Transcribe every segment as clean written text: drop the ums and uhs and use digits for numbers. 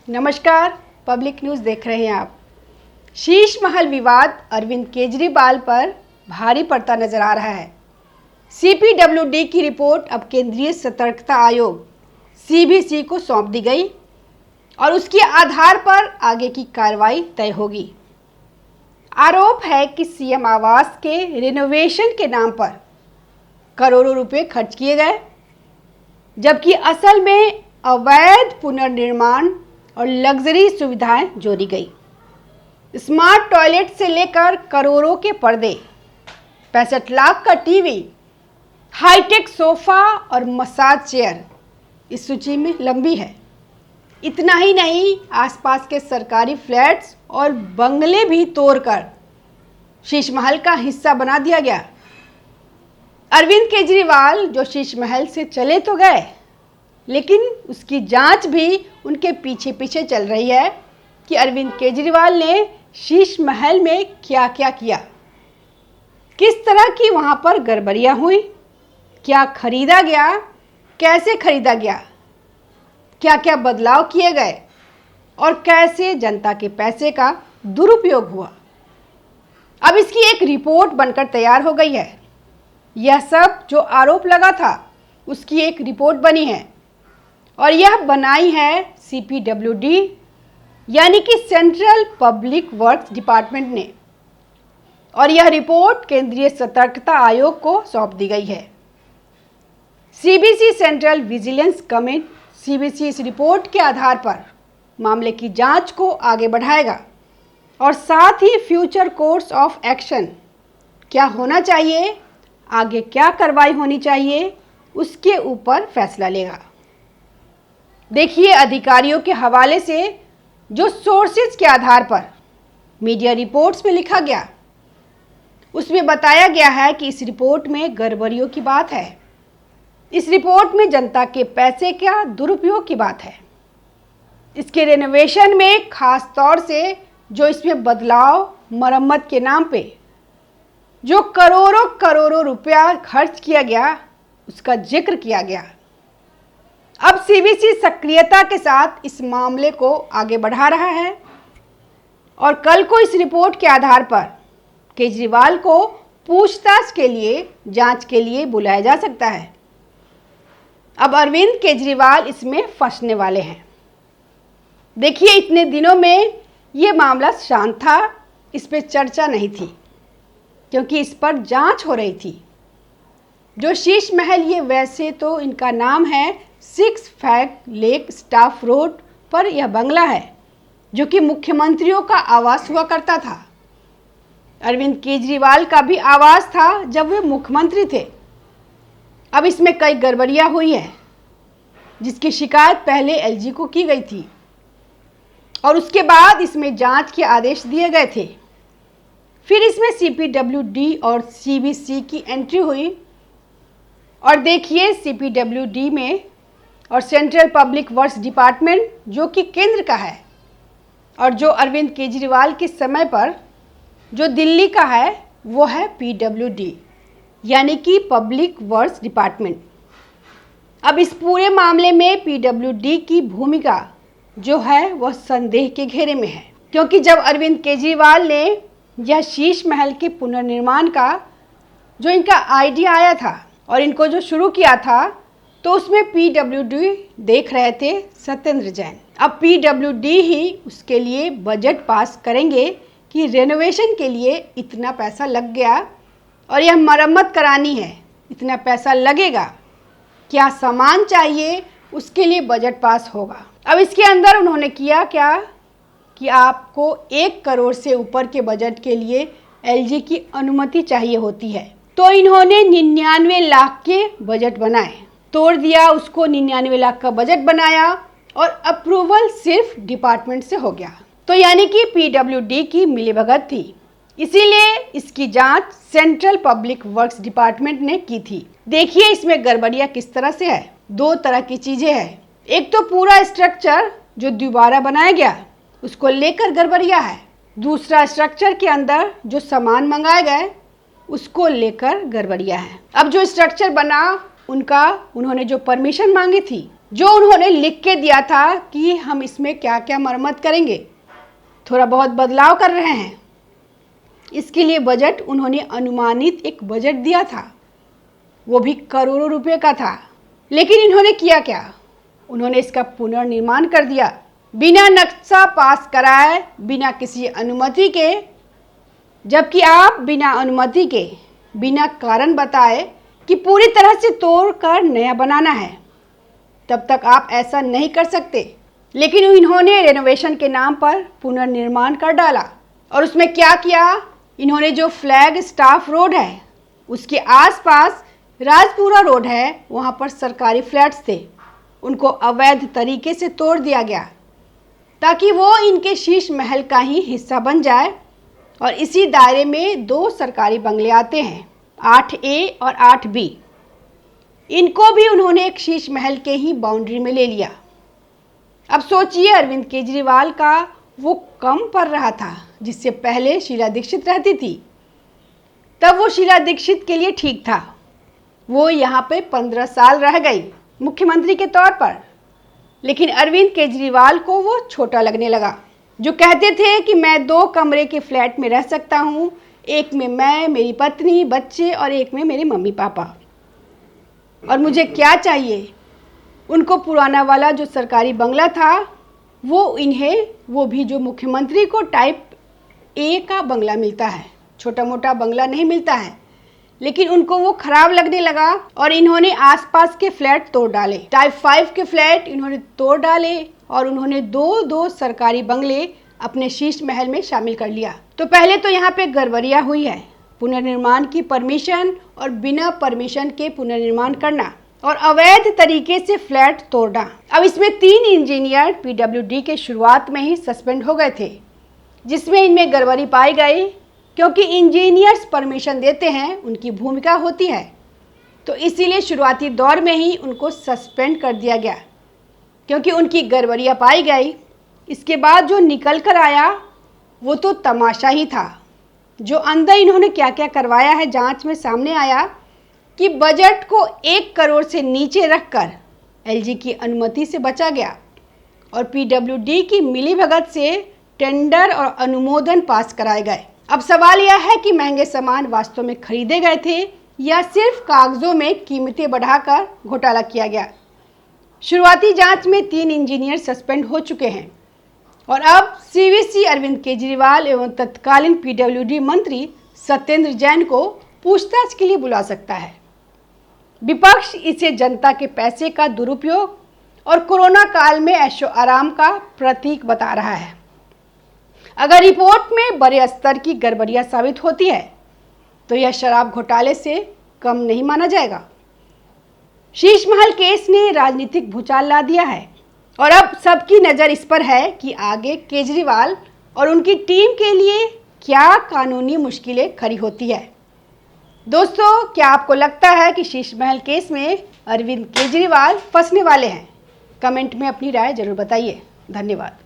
नमस्कार, public news देख रहे हैं आप। शीश महल विवाद अरविंद केजरीवाल पर भारी पड़ता नजर आ रहा है। सीपीडब्ल्यूडी की रिपोर्ट अब केंद्रीय सतर्कता आयोग सीबीसी को सौंप दी गई और उसके आधार पर आगे की कार्रवाई तय होगी। आरोप है कि सीएम आवास के रिनोवेशन के नाम पर करोड़ों रुपए खर्च किए गए, जबकि असल में अवैध पुनर्निर्माण और लग्जरी सुविधाएं जोड़ी गई। स्मार्ट टॉयलेट से लेकर करोड़ों के पर्दे, 65 लाख का टीवी, हाईटेक सोफा और मसाज चेयर इस सूची में लंबी है। इतना ही नहीं, आसपास के सरकारी फ्लैट्स और बंगले भी तोड़कर शीश महल का हिस्सा बना दिया गया। अरविंद केजरीवाल जो शीश महल से चले तो गए, लेकिन उसकी जांच भी उनके पीछे पीछे चल रही है कि अरविंद केजरीवाल ने शीश महल में क्या क्या किया, किस तरह की वहां पर गड़बड़ियां हुई, क्या खरीदा गया, कैसे खरीदा गया, क्या क्या बदलाव किए गए और कैसे जनता के पैसे का दुरुपयोग हुआ। अब इसकी एक रिपोर्ट बनकर तैयार हो गई है। यह सब जो आरोप लगा था उसकी एक रिपोर्ट बनी है और यह बनाई है सीपीडब्ल्यूडी यानी कि सेंट्रल पब्लिक वर्क्स डिपार्टमेंट ने, और यह रिपोर्ट केंद्रीय सतर्कता आयोग को सौंप दी गई है। CBC central vigilance committee CBC इस रिपोर्ट के आधार पर मामले की जांच को आगे बढ़ाएगा और साथ ही फ्यूचर कोर्स ऑफ एक्शन क्या होना चाहिए, आगे क्या कार्रवाई होनी चाहिए, उसके ऊपर फैसला लेगा। देखिए, अधिकारियों के हवाले से जो सोर्सेज के आधार पर मीडिया रिपोर्ट्स में लिखा गया, उसमें बताया गया है कि इस रिपोर्ट में गड़बड़ियों की बात है। इस रिपोर्ट में जनता के पैसे का दुरुपयोग की बात है। इसके रेनोवेशन में खास तौर से जो इसमें बदलाव, मरम्मत के नाम पे जो करोड़ों करोड़ों रुपया खर्च किया गया, उसका जिक्र किया गया। अब सीबीसी सक्रियता के साथ इस मामले को आगे बढ़ा रहा है और कल को इस रिपोर्ट के आधार पर केजरीवाल को पूछताछ के लिए, जांच के लिए बुलाया जा सकता है। अब अरविंद केजरीवाल इसमें फंसने वाले हैं। देखिए, इतने दिनों में ये मामला शांत था, इस पर चर्चा नहीं थी क्योंकि इस पर जांच हो रही थी। जो शीश महल, ये वैसे तो इनका नाम है 6 फ्लैग लेक स्टाफ रोड पर यह बंगला है जो कि मुख्यमंत्रियों का आवास हुआ करता था। अरविंद केजरीवाल का भी आवास था जब वे मुख्यमंत्री थे। अब इसमें कई गड़बड़ियां हुई है जिसकी शिकायत पहले एलजी को की गई थी और उसके बाद इसमें जांच के आदेश दिए गए थे। फिर इसमें सीपीडब्ल्यूडी और सीबीसी की एंट्री हुई और देखिए, सीपीडब्ल्यूडी में और सेंट्रल पब्लिक वर्क्स डिपार्टमेंट जो कि केंद्र का है और जो अरविंद केजरीवाल के समय पर जो दिल्ली का है, वो है पीडब्ल्यूडी यानी कि पब्लिक वर्क्स डिपार्टमेंट। अब इस पूरे मामले में पीडब्ल्यूडी की भूमिका जो है वह संदेह के घेरे में है, क्योंकि जब अरविंद केजरीवाल ने यह शीश महल के पुनर्निर्माण का जो इनका आइडिया आया था और इनको जो शुरू किया था, तो उसमें पीडब्ल्यूडी देख रहे थे सत्येंद्र जैन। अब पीडब्ल्यूडी ही उसके लिए बजट पास करेंगे कि रेनोवेशन के लिए इतना पैसा लग गया और यह मरम्मत करानी है, इतना पैसा लगेगा, क्या सामान चाहिए, उसके लिए बजट पास होगा। अब इसके अंदर उन्होंने किया क्या कि आपको 1 करोड़ से ऊपर के बजट के लिए एलजी की अनुमति चाहिए होती है, तो इन्होंने 99 लाख के बजट बनाए, तोड़ दिया उसको, 99 लाख का बजट बनाया और अप्रूवल सिर्फ डिपार्टमेंट से हो गया। तो यानी कि पीडब्ल्यूडी की मिलीभगत थी, इसीलिए इसकी जांच सेंट्रल पब्लिक वर्क्स डिपार्टमेंट ने की थी। देखिए, इसमें गड़बड़ियां किस तरह से है। 2 तरह की चीजें हैं। एक तो पूरा स्ट्रक्चर जो दोबारा बनाया गया उसको लेकर गड़बड़ियां है। दूसरा, स्ट्रक्चर के अंदर जो सामान मंगाए गए उसको लेकर गड़बड़ियां है। अब जो स्ट्रक्चर बना, उन्होंने जो परमिशन मांगी थी जो उन्होंने लिख के दिया था कि हम इसमें क्या क्या मरम्मत करेंगे, थोड़ा बहुत बदलाव कर रहे हैं। इसके लिए बजट उन्होंने अनुमानित एक बजट दिया था, वो भी करोड़ों रुपए का था। लेकिन इन्होंने किया क्या? उन्होंने इसका पुनर्निर्माण कर दिया, बिना नक्शा पास कराए, बिना किसी अनुमति के। जबकि आप बिना अनुमति के, बिना कारण बताए कि पूरी तरह से तोड़ कर नया बनाना है, तब तक आप ऐसा नहीं कर सकते। लेकिन इन्होंने रेनोवेशन के नाम पर पुनर्निर्माण कर डाला। और उसमें क्या किया? इन्होंने जो फ्लैग स्टाफ रोड है, उसके आसपास राजपुरा रोड है, वहाँ पर सरकारी फ्लैट्स थे, उनको अवैध तरीके से तोड़ दिया गया ताकि वो इनके शीश महल का ही हिस्सा बन जाए। और इसी दायरे में 2 सरकारी बंगले आते हैं, 8A और 8B। इनको भी उन्होंने एक शीश महल के ही बाउंड्री में ले लिया। अब सोचिए, अरविंद केजरीवाल का वो कम पड़ रहा था जिससे पहले शीला दीक्षित रहती थी, तब वो शीला दीक्षित के लिए ठीक था। वो यहाँ पे 15 साल रह गई मुख्यमंत्री के तौर पर। लेकिन अरविंद केजरीवाल को वो छोटा लगने लगा। जो कहते थे कि मैं 2 कमरे के फ्लैट में रह सकता हूँ, एक में मैं, मेरी पत्नी, बच्चे और एक में मेरे मम्मी पापा, और मुझे क्या चाहिए? उनको पुराना वाला जो सरकारी बंगला था, वो भी जो मुख्यमंत्री को टाइप A का बंगला मिलता है, छोटा मोटा बंगला नहीं मिलता है। लेकिन उनको वो खराब लगने लगा और इन्होंने आसपास के फ्लैट तोड़ डाले। टाइप 5 के फ्लैट इन्होंने तोड़ डाले और उन्होंने 2 सरकारी बंगले अपने शीश महल में शामिल कर लिया। तो पहले तो यहाँ पे गड़बड़ियाँ हुई है, पुनर्निर्माण की परमिशन और बिना परमिशन के पुनर्निर्माण करना और अवैध तरीके से फ्लैट तोड़ना। अब इसमें 3 इंजीनियर PWD के शुरुआत में ही सस्पेंड हो गए थे, जिसमें इनमें गड़बड़ी पाई गई। क्योंकि इंजीनियर्स परमिशन देते हैं, उनकी भूमिका होती है, तो इसीलिए शुरुआती दौर में ही उनको सस्पेंड कर दिया गया, क्योंकि उनकी गड़बड़ियाँ पाई गई। इसके बाद जो निकल कर आया वो तो तमाशा ही था। जो अंदर इन्होंने क्या क्या करवाया है, जांच में सामने आया कि बजट को 1 करोड़ से नीचे रखकर LG की अनुमति से बचा गया और PWD की मिलीभगत से टेंडर और अनुमोदन पास कराए गए। अब सवाल यह है कि महंगे सामान वास्तव में खरीदे गए थे या सिर्फ कागजों में कीमतें बढ़ाकर घोटाला किया गया। शुरुआती जांच में 3 इंजीनियर सस्पेंड हो चुके हैं और अब CVC अरविंद केजरीवाल एवं तत्कालीन PWD मंत्री सत्येंद्र जैन को पूछताछ के लिए बुला सकता है। विपक्ष इसे जनता के पैसे का दुरुपयोग और कोरोना काल में ऐशो आराम का प्रतीक बता रहा है। अगर रिपोर्ट में बड़े स्तर की गड़बड़ियां साबित होती है तो यह शराब घोटाले से कम नहीं माना जाएगा। शीश महल केस ने राजनीतिक भूचाल ला दिया है और अब सबकी नज़र इस पर है कि आगे केजरीवाल और उनकी टीम के लिए क्या कानूनी मुश्किलें खड़ी होती है। दोस्तों, क्या आपको लगता है कि शीश महल केस में अरविंद केजरीवाल फंसने वाले हैं? कमेंट में अपनी राय जरूर बताइए। धन्यवाद।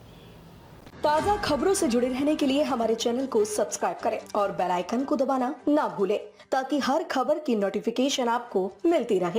ताज़ा खबरों से जुड़े रहने के लिए हमारे चैनल को सब्सक्राइब करें और बेल आइकन को दबाना ना भूलें ताकि हर खबर की नोटिफिकेशन आपको मिलती रहे।